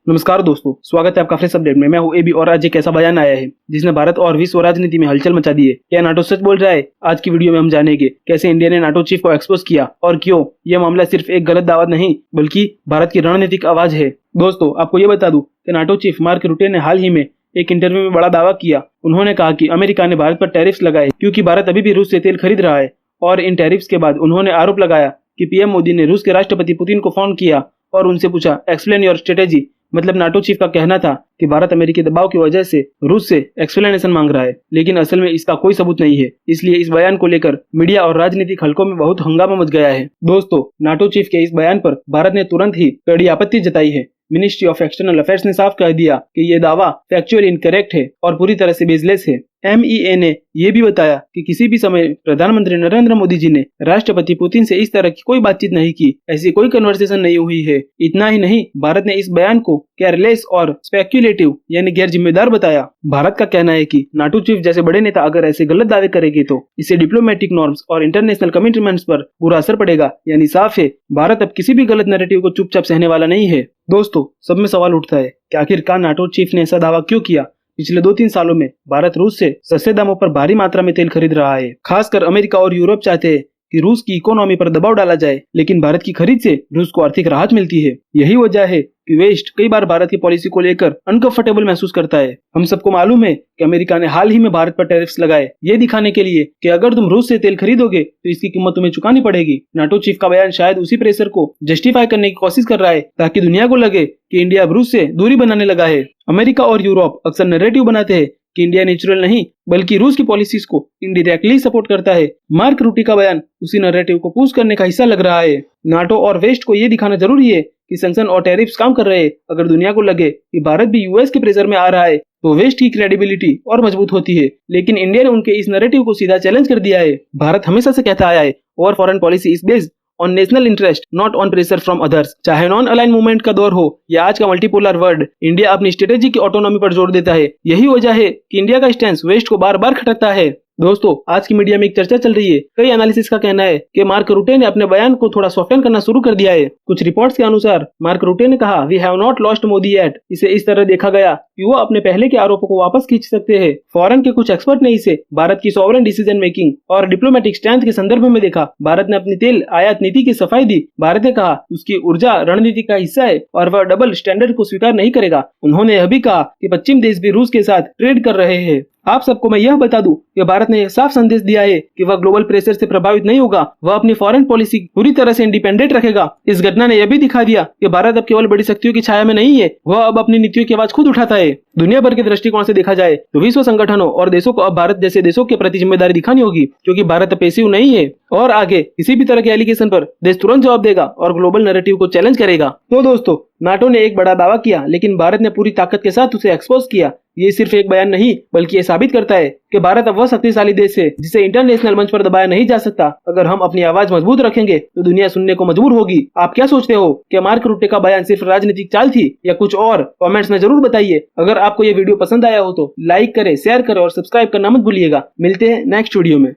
नमस्कार दोस्तों, स्वागत है आपका फ्रेश अपडेट में। मैं हूं एबी और आज एक ऐसा बयान आया है जिसने भारत और विश्व राजनीति में हलचल मचा दी है। क्या नाटो सच बोल रहा है? आज की वीडियो में हम जानेंगे कैसे इंडिया ने नाटो चीफ को एक्सपोज किया और क्यों यह मामला सिर्फ एक गलत दावा नहीं बल्कि भारत की रणनीतिक आवाज है। दोस्तों, आपको ये बता दूं कि नाटो चीफ मार्क रूटे ने हाल ही में एक इंटरव्यू में बड़ा दावा किया। उन्होंने कहा कि अमेरिका ने भारत पर टैरिफ्स लगाए क्योंकि भारत अभी भी रूस से तेल खरीद रहा है। और इन टैरिफ्स के बाद उन्होंने आरोप लगाया कि पीएम मोदी ने रूस के राष्ट्रपति पुतिन को फोन किया और उनसे पूछा, एक्सप्लेन योर स्ट्रेटेजी। मतलब नाटो चीफ का कहना था कि भारत अमेरिकी दबाव की वजह से रूस से एक्सप्लेनेशन मांग रहा है, लेकिन असल में इसका कोई सबूत नहीं है। इसलिए इस बयान को लेकर मीडिया और राजनीतिक हलकों में बहुत हंगामा मच गया है। दोस्तों, नाटो चीफ के इस बयान पर भारत ने तुरंत ही कड़ी आपत्ति जताई है। मिनिस्ट्री ऑफ एक्सटर्नल अफेयर्स ने साफ कह दिया कि यह दावा फैक्चुअली इनकरेक्ट है और पूरी तरह से बेसलेस है। MEA ने यह भी बताया कि किसी भी समय प्रधानमंत्री नरेंद्र मोदी जी ने राष्ट्रपति पुतिन से इस तरह की कोई बातचीत नहीं की, ऐसी कोई कन्वर्सेशन नहीं हुई है। इतना ही नहीं, भारत ने इस बयान को केयरलेस और स्पेक्युलेटिव यानी गैर जिम्मेदार बताया। भारत का कहना है कि नाटो चीफ जैसे बड़े नेता अगर ऐसे गलत दावे करेंगे तो इससे डिप्लोमेटिक नॉर्म्स और इंटरनेशनल कमिटमेंट्स पर बुरा असर पड़ेगा। यानी साफ है, भारत अब किसी भी गलत नैरेटिव को चुपचाप सहने वाला नहीं है। दोस्तों, सब में सवाल उठता है कि आखिरकार नाटो चीफ ने ऐसा दावा क्यों किया। पिछले 2-3 सालों में भारत रूस से सस्ते दामों पर भारी मात्रा में तेल खरीद रहा है। खासकर अमेरिका और यूरोप चाहते हैं कि रूस की इकोनॉमी पर दबाव डाला जाए, लेकिन भारत की खरीद से रूस को आर्थिक राहत मिलती है। यही वजह है कि वेस्ट कई बार भारत की पॉलिसी को लेकर अनकंफर्टेबल महसूस करता है। हम सबको मालूम है कि अमेरिका ने हाल ही में भारत पर टैरिफ्स लगाए, ये दिखाने के लिए कि अगर तुम रूस से तेल खरीदोगे तो इसकी कीमत तुम्हें चुकानी पड़ेगी। नाटो चीफ का बयान शायद उसी प्रेशर को जस्टिफाई करने की कोशिश कर रहा है ताकि दुनिया को लगे कि इंडिया अब रूस से दूरी बनाने लगा है। अमेरिका और यूरोप अक्सर नैरेटिव बनाते हैं कि इंडिया नेचुरल नहीं बल्कि रूस की पॉलिसीज को इनडायरेक्टली सपोर्ट करता है। मार्क रूटे का बयान उसी नैरेटिव को पुश करने का हिस्सा लग रहा है। नाटो और वेस्ट को ये दिखाना जरूरी है कि सैंक्शन और टैरिफ्स काम कर रहे हैं। अगर दुनिया को लगे कि भारत भी यूएस के प्रेशर में आ रहा है तो वेस्ट की क्रेडिबिलिटी और मजबूत होती है। लेकिन इंडिया ने उनके इस नैरेटिव को सीधा चैलेंज कर दिया है। भारत हमेशा से कहता आया है और foreign policy is based on national interest not on pressure from others. चाहे नॉन अलाइन मूवमेंट का दौर हो या आज का मल्टीपोलर वर्ल्ड, इंडिया अपनी स्ट्रेटेजी की ऑटोनॉमी पर जोर देता है। यही वजह है कि इंडिया का स्टैंड वेस्ट को बार बार खटकता है। दोस्तों, आज की मीडिया में एक चर्चा चल रही है। कई एनालिसिस का कहना है कि मार्क रूटे ने अपने बयान को थोड़ा सॉफ्टन करना शुरू कर दिया है। कुछ रिपोर्ट्स के अनुसार मार्क रूटे ने कहा, we have not lost Modi yet. इसे इस तरह देखा गया कि वो अपने पहले के आरोपों को वापस खींच सकते हैं। फॉरेन के कुछ एक्सपर्ट ने इसे भारत की सॉवरेन डिसीजन मेकिंग और डिप्लोमेटिक स्ट्रेंथ के संदर्भ में देखा। भारत ने अपनी तेल आयात नीति की सफाई दी। भारत ने कहा उसकी ऊर्जा रणनीति का हिस्सा है और वह डबल स्टैंडर्ड को स्वीकार नहीं करेगा। उन्होंने यह भी कहा कि पश्चिम देश भी रूस के साथ ट्रेड कर रहे हैं। आप सबको मैं यह बता दूं कि भारत ने यह साफ संदेश दिया है कि वह ग्लोबल प्रेशर से प्रभावित नहीं होगा। वह अपनी फॉरेन पॉलिसी पूरी तरह से इंडिपेंडेंट रखेगा। इस घटना ने यह भी दिखा दिया कि भारत अब केवल बड़ी शक्तियों की छाया में नहीं है, वह अब अपनी नीतियों की आवाज खुद उठाता है। दुनिया भर के दृष्टिकोण से देखा जाए तो विश्व संगठनों और देशों को अब भारत जैसे देशों के प्रति जिम्मेदारी दिखानी होगी, क्योंकि भारत पैसिव नहीं है और आगे किसी भी तरह के एलिगेशन पर देश तुरंत जवाब देगा और ग्लोबल नैरेटिव को चैलेंज करेगा। तो दोस्तों, नाटो ने एक बड़ा दावा किया लेकिन भारत ने पूरी ताकत के साथ उसे एक्सपोज किया। ये सिर्फ एक बयान नहीं बल्कि ये साबित करता है कि भारत अब वह शक्तिशाली देश है जिसे इंटरनेशनल मंच पर दबाया नहीं जा सकता। अगर हम अपनी आवाज मजबूत रखेंगे तो दुनिया सुनने को मजबूर होगी। आप क्या सोचते हो कि मार्क रूटे का बयान सिर्फ राजनीतिक चाल थी या कुछ और? कमेंट्स में जरूर बताइए। अगर आपको ये वीडियो पसंद आया हो तो लाइक करें, शेयर करें और सब्सक्राइब करना मत भूलिएगा। मिलते हैं नेक्स्ट वीडियो में।